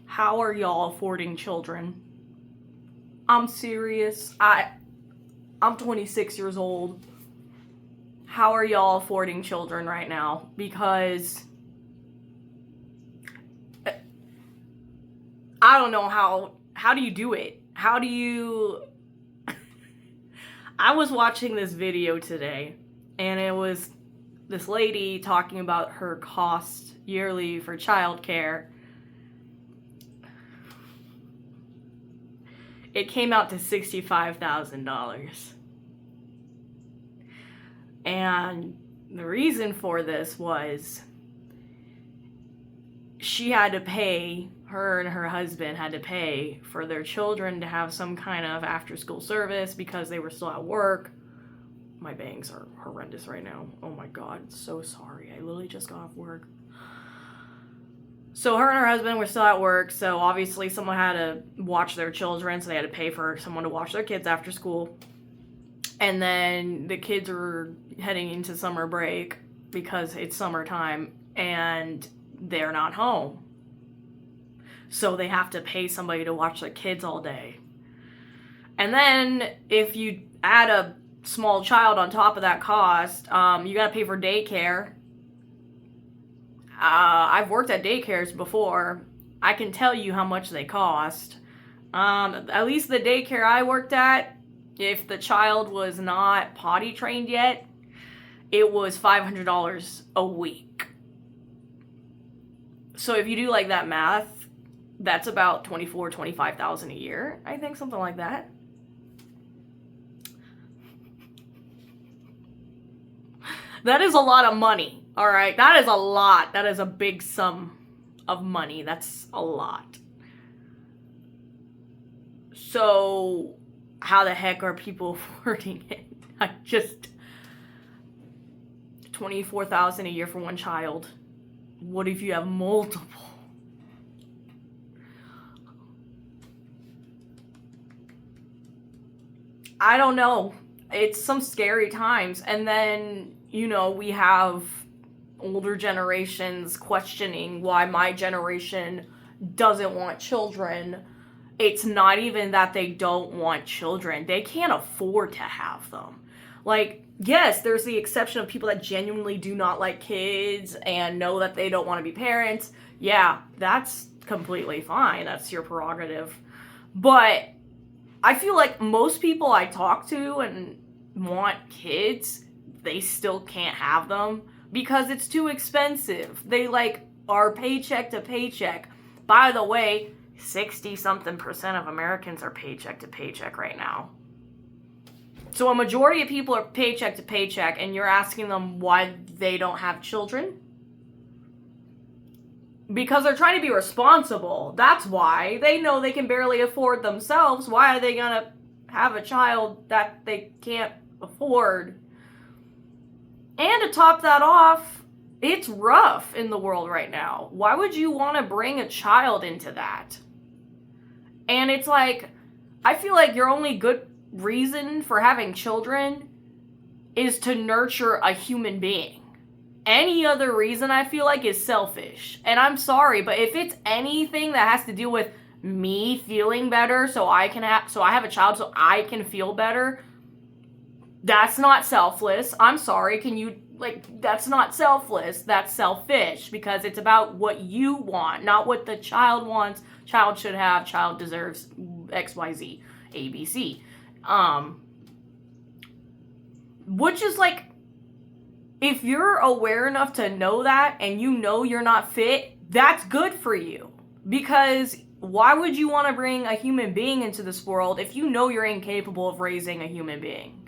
How are y'all affording children? I'm serious. I'm 26 years old. How are y'all affording children right now? Because I don't know how do you do it? How do you I was watching this video today, and it was this lady talking about her cost yearly for childcare. It came out to $65,000. And the reason for this was her and her husband had to pay for their children to have some kind of after school service because they were still at work. My bangs are horrendous right now. Oh my God, so sorry. I literally just got off work. So her and her husband were still at work, so obviously someone had to watch their children, so they had to pay for someone to watch their kids after school. And then the kids were heading into summer break because it's summertime and they're not home. So they have to pay somebody to watch their kids all day. And then if you add a small child on top of that cost, you gotta pay for daycare. I've worked at daycares before. I can tell you how much they cost. At least the daycare I worked at, if the child was not potty trained yet, it was $500 a week. So if you do like that math, that's about $25,000 a year. I think something like that. That is a lot of money. All right, that is a lot. That is a big sum of money. That's a lot. So how the heck are people affording it? I just $24,000 a year for one child. What if you have multiple? I don't know. It's some scary times. And then, we have older generations questioning why my generation doesn't want children. It's not even that they don't want children. They can't afford to have them. Like, yes, there's the exception of people that genuinely do not like kids and know that they don't want to be parents. Yeah, that's completely fine. That's your prerogative. But I feel like most people I talk to and want kids, they still can't have them because it's too expensive. They are paycheck to paycheck. By the way, 60-something% of Americans are paycheck to paycheck right now. So a majority of people are paycheck to paycheck, and you're asking them why they don't have children? Because they're trying to be responsible. That's why. They know they can barely afford themselves. Why are they gonna have a child that they can't afford? And to top that off, it's rough in the world right now. Why would you want to bring a child into that? And it's like, I feel like your only good reason for having children is to nurture a human being. Any other reason, I feel like, is selfish. And I'm sorry, but if it's anything that has to do with me feeling better so I have a child so I can feel better, that's not selfless. I'm sorry, that's not selfless. That's selfish, because it's about what you want, not what the child wants. Child should have, child deserves XYZ, ABC. Which is if you're aware enough to know that and you know you're not fit, that's good for you. Because why would you want to bring a human being into this world if you know you're incapable of raising a human being?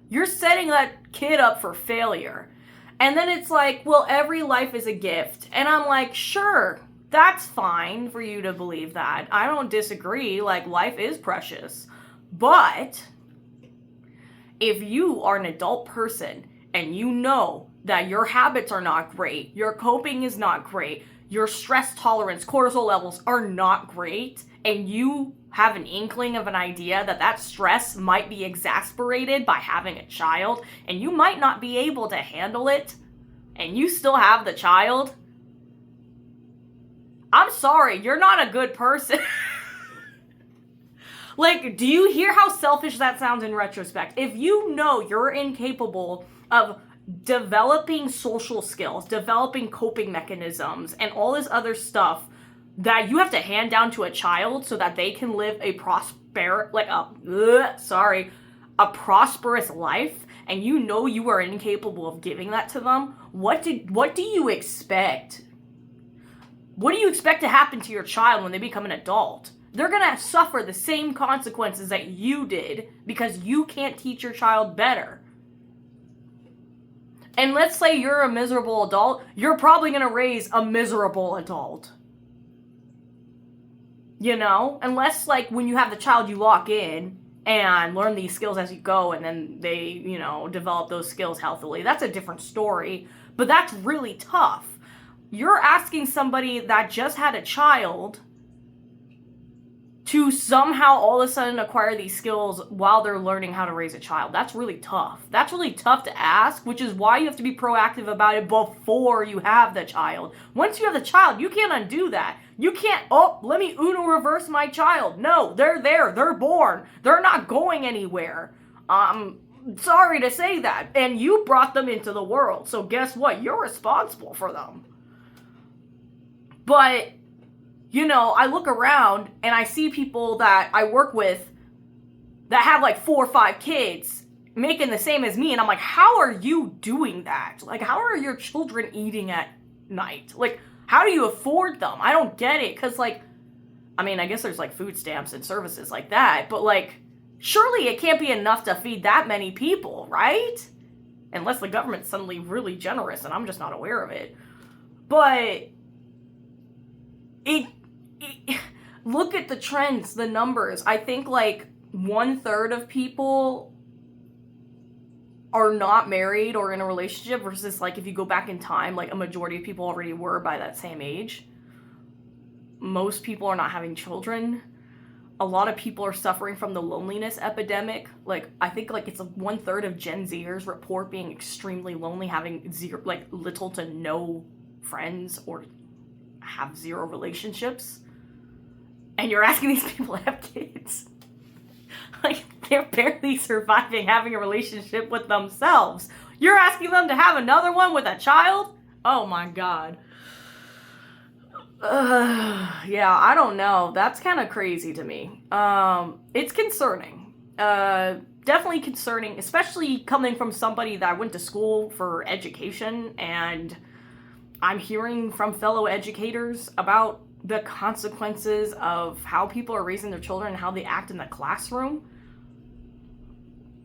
You're setting that kid up for failure. And then it's well, every life is a gift. And I'm like, sure, that's fine for you to believe that. I don't disagree. Life is precious. But if you are an adult person and you know that your habits are not great, your coping is not great, your stress tolerance, cortisol levels are not great, and you have an inkling of an idea that stress might be exasperated by having a child, and you might not be able to handle it, and you still have the child, I'm sorry, you're not a good person. Like, do you hear how selfish that sounds in retrospect? If you know you're incapable of developing social skills, developing coping mechanisms, and all this other stuff that you have to hand down to a child so that they can live a a prosperous life, and you know you are incapable of giving that to them, what do you expect? What do you expect to happen to your child when they become an adult? They're gonna suffer the same consequences that you did because you can't teach your child better. And let's say you're a miserable adult, you're probably gonna raise a miserable adult. You know? Unless, like, when you have the child, you lock in and learn these skills as you go, and then they, you know, develop those skills healthily. That's a different story. But that's really tough. You're asking somebody that just had a child to somehow all of a sudden acquire these skills while they're learning how to raise a child. That's really tough. That's really tough to ask, which is why you have to be proactive about it before you have the child. Once you have the child, you can't undo that. You can't, let me Uno reverse my child. No, they're there. They're born. They're not going anywhere. Sorry to say that. And you brought them into the world. So guess what? You're responsible for them. But, you know, I look around and I see people that I work with that have like 4 or 5 kids making the same as me. And I'm like, how are you doing that? Like, how are your children eating at night? Like, how do you afford them? I don't get it. Because, like, I mean, I guess there's like food stamps and services like that. But, like, surely it can't be enough to feed that many people, right? Unless the government's suddenly really generous and I'm just not aware of it. But look at the trends, the numbers. I think like 1/3 of people are not married or in a relationship versus like if you go back in time, like a majority of people already were by that same age. Most people are not having children. A lot of people are suffering from the loneliness epidemic. Like, I think like it's 1/3 of Gen Zers report being extremely lonely, having zero, like little to no friends or have 0 relationships. And you're asking these people to have kids. Like, they're barely surviving having a relationship with themselves. You're asking them to have another one with a child? Oh my God. Yeah, I don't know. That's kind of crazy to me. It's concerning. Definitely concerning, especially coming from somebody that went to school for education, and I'm hearing from fellow educators about the consequences of how people are raising their children and how they act in the classroom.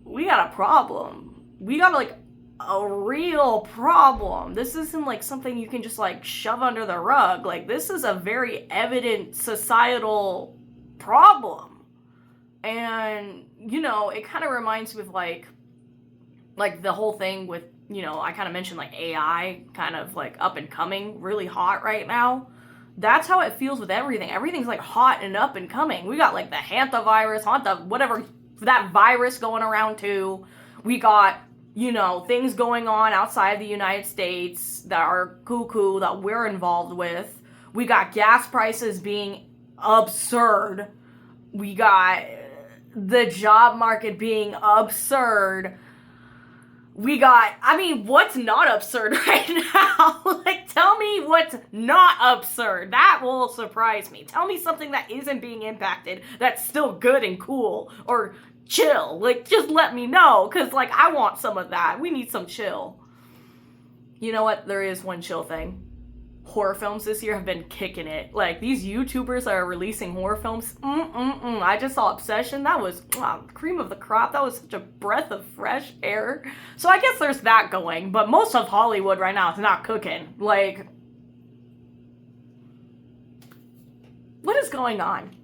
We got a problem. We got like a real problem. This isn't like something you can just like shove under the rug. Like, this is a very evident societal problem. And, you know, it kind of reminds me of like the whole thing with, you know, I kind of mentioned like AI kind of like up and coming, really hot right now. That's how it feels with everything. Everything's like hot and up and coming. We got like the hantavirus, whatever, that virus going around too. We got, you know, things going on outside the United States that are cuckoo that we're involved with. We got gas prices being absurd. We got the job market being absurd. We got, I mean, what's not absurd right now? Like, tell me what's not absurd. That will surprise me. Tell me something that isn't being impacted that's still good and cool or chill. Like, just let me know, because, like, I want some of that. We need some chill. You know what? There is one chill thing. Horror films this year have been kicking it. Like, these YouTubers that are releasing horror films, I just saw Obsession. That was cream of the crop. That was such a breath of fresh air. So I guess there's that going, but most of Hollywood right now is not cooking. Like, what is going on?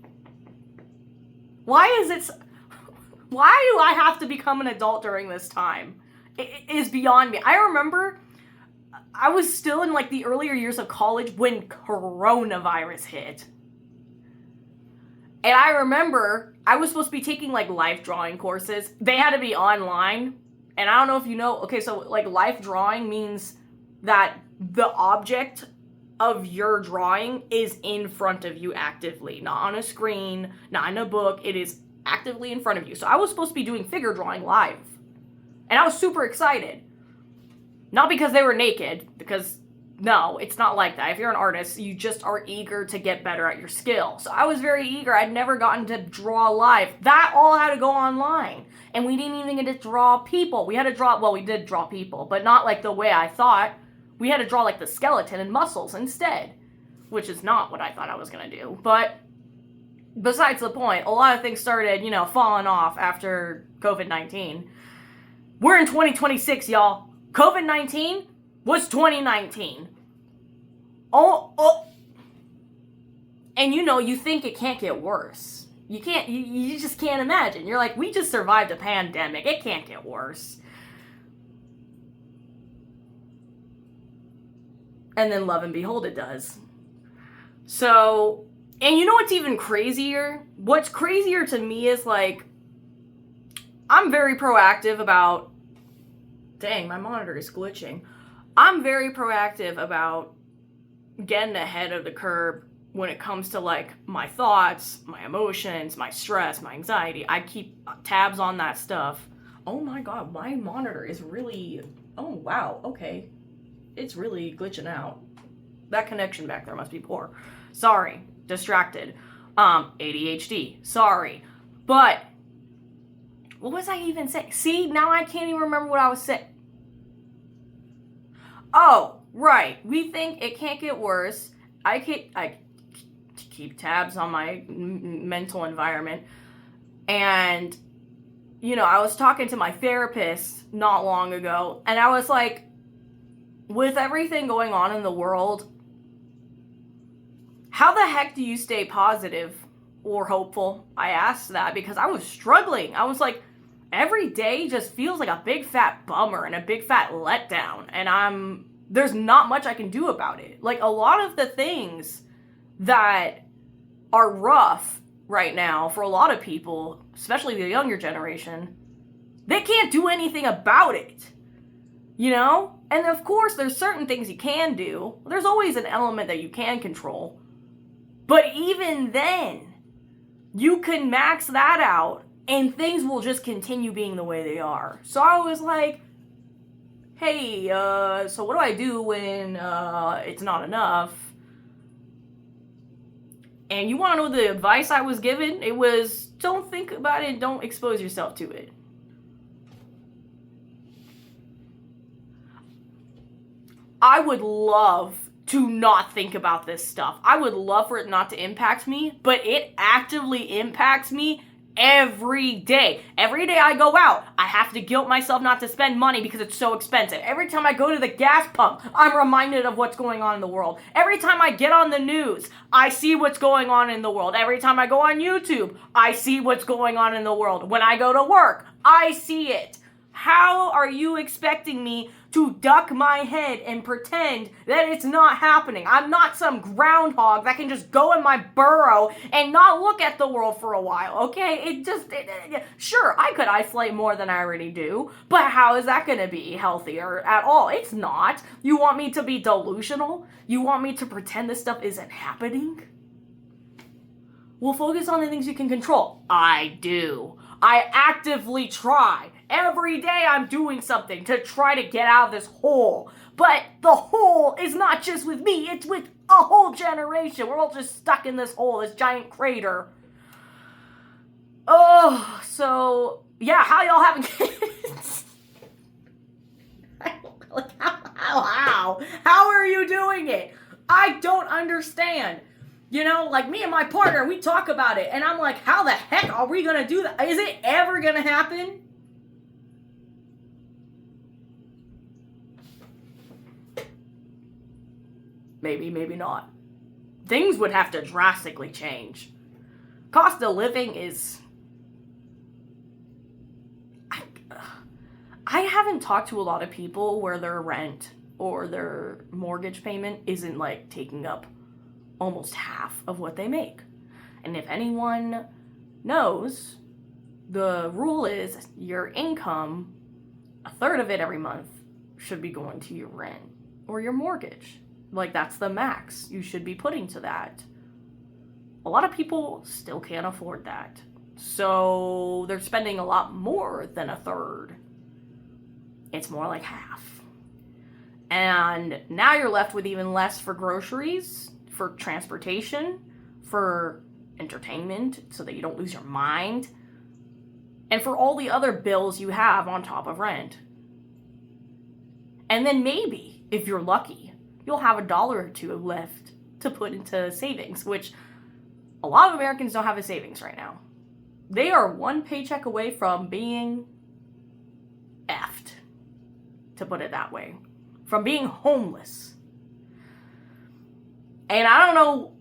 Why do I have to become an adult during this time? It is beyond me. I remember I was still in like the earlier years of college when coronavirus hit. And I remember I was supposed to be taking like life drawing courses. They had to be online. And I don't know if you know, okay, so like life drawing means that the object of your drawing is in front of you actively, not on a screen, not in a book. It is actively in front of you. So I was supposed to be doing figure drawing live. And I was super excited. Not because they were naked, because no, it's not like that. If you're an artist, you just are eager to get better at your skill. So I was very eager. I'd never gotten to draw live. That all had to go online. And we didn't even get to draw people. We had to draw, well, we did draw people, but not like the way I thought. We had to draw like the skeleton and muscles instead, which is not what I thought I was going to do. But besides the point, a lot of things started, falling off after COVID-19. We're in 2026, y'all. COVID-19 was 2019. Oh. And you think it can't get worse. You just can't imagine. You're like, we just survived a pandemic. It can't get worse. And then lo and behold, it does. So, and you know what's even crazier? What's crazier to me is like, I'm very proactive about, dang, my monitor is glitching. I'm very proactive about getting ahead of the curve when it comes to like my thoughts, my emotions, my stress, my anxiety. I keep tabs on that stuff. Oh my God, my monitor is really, oh wow, okay. It's really glitching out. That connection back there must be poor. Sorry, distracted. ADHD, sorry. But, what was I even saying? See, now I can't even remember what I was saying. Oh, right. We think it can't get worse. I keep tabs on my mental environment. And, I was talking to my therapist not long ago, and I was like, with everything going on in the world, how the heck do you stay positive or hopeful? I asked that because I was struggling. I was like, every day just feels like a big fat bummer and a big fat letdown. And there's not much I can do about it. Like a lot of the things that are rough right now for a lot of people, especially the younger generation, they can't do anything about it. And of course, there's certain things you can do. There's always an element that you can control. But even then, you can max that out and things will just continue being the way they are. So I was like, hey, so what do I do when it's not enough? And you want to know the advice I was given? It was, don't think about it, don't expose yourself to it. I would love to not think about this stuff. I would love for it not to impact me, but it actively impacts me every day. Every day I go out, I have to guilt myself not to spend money because it's so expensive. Every time I go to the gas pump, I'm reminded of what's going on in the world. Every time I get on the news, I see what's going on in the world. Every time I go on YouTube, I see what's going on in the world. When I go to work, I see it. How are you expecting me to duck my head and pretend that it's not happening? I'm not some groundhog that can just go in my burrow and not look at the world for a while, okay? Sure, I could isolate more than I already do, but how is that going to be healthier at all? It's not. You want me to be delusional? You want me to pretend this stuff isn't happening? Well, focus on the things you can control. I do. I actively try. Every day I'm doing something to try to get out of this hole. But the hole is not just with me, it's with a whole generation. We're all just stuck in this hole, this giant crater. Oh, so, yeah, how y'all having kids? How are you doing it? I don't understand. Like me and my partner, we talk about it, and I'm like, how the heck are we gonna do that? Is it ever gonna happen? Maybe, maybe not. Things would have to drastically change. Cost of living is... I haven't talked to a lot of people where their rent or their mortgage payment isn't like taking up almost half of what they make. And if anyone knows, the rule is your income, a third of it every month, should be going to your rent or your mortgage. Like, that's the max you should be putting to that. A lot of people still can't afford that. So they're spending a lot more than a third. It's more like half. And now you're left with even less for groceries, for transportation, for entertainment, so that you don't lose your mind, and for all the other bills you have on top of rent. And then maybe, if you're lucky, you'll have $1 or two left to put into savings, which a lot of Americans don't have a savings right now. They are one paycheck away from being effed, to put it that way. From being homeless. And I don't know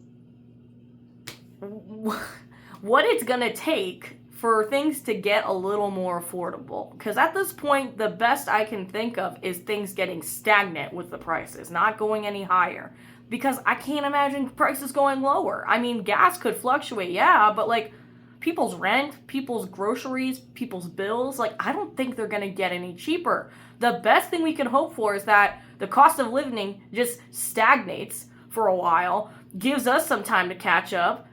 what it's gonna take for things to get a little more affordable. Because at this point, the best I can think of is things getting stagnant with the prices, not going any higher. Because I can't imagine prices going lower. I mean, gas could fluctuate, yeah, but like people's rent, people's groceries, people's bills, like I don't think they're gonna get any cheaper. The best thing we can hope for is that the cost of living just stagnates for a while, gives us some time to catch up.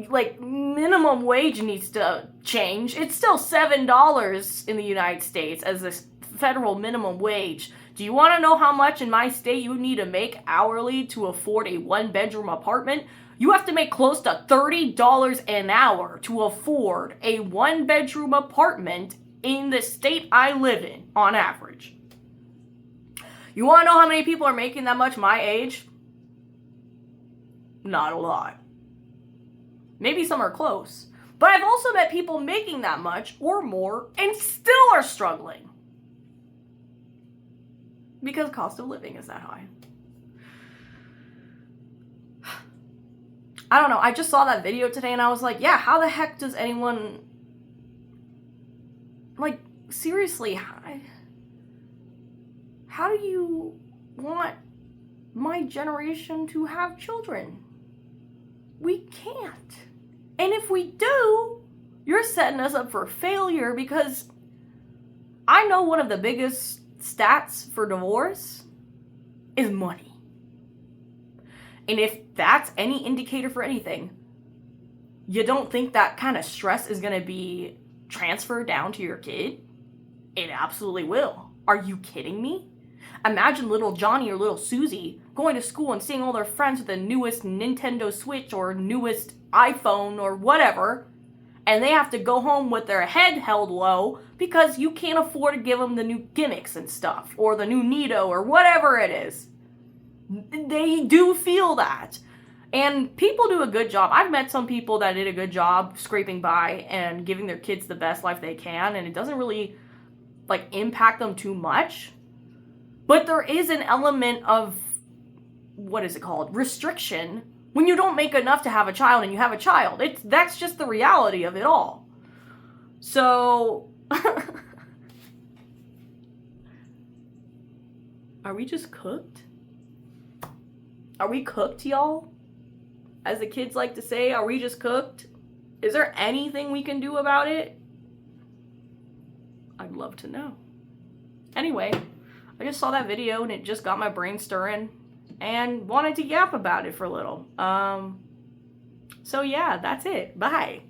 Like, minimum wage needs to change. It's still $7 in the United States as the federal minimum wage. Do you want to know how much in my state you need to make hourly to afford a one-bedroom apartment? You have to make close to $30 an hour to afford a one-bedroom apartment in the state I live in, on average. You want to know how many people are making that much my age? Not a lot. Maybe some are close. But I've also met people making that much or more and still are struggling. Because cost of living is that high. I don't know. I just saw that video today and I was like, yeah, how the heck does anyone... Like, seriously, how do you want my generation to have children? We can't. And if we do, you're setting us up for failure, because I know one of the biggest stats for divorce is money. And if that's any indicator for anything, you don't think that kind of stress is going to be transferred down to your kid? It absolutely will. Are you kidding me? Imagine little Johnny or little Susie going to school and seeing all their friends with the newest Nintendo Switch or newest iPhone or whatever, and they have to go home with their head held low because you can't afford to give them the new gimmicks and stuff, or the new Nito, or whatever it is. They do feel that. And people do a good job. I've met some people that did a good job scraping by and giving their kids the best life they can, and it doesn't really, like, impact them too much. But there is an element of, what is it called, restriction when you don't make enough to have a child and you have a child. That's just the reality of it all. So, are we just cooked? Are we cooked, y'all? As the kids like to say, are we just cooked? Is there anything we can do about it? I'd love to know. Anyway, I just saw that video and it just got my brain stirring and wanted to yap about it for a little. So yeah, that's it. Bye.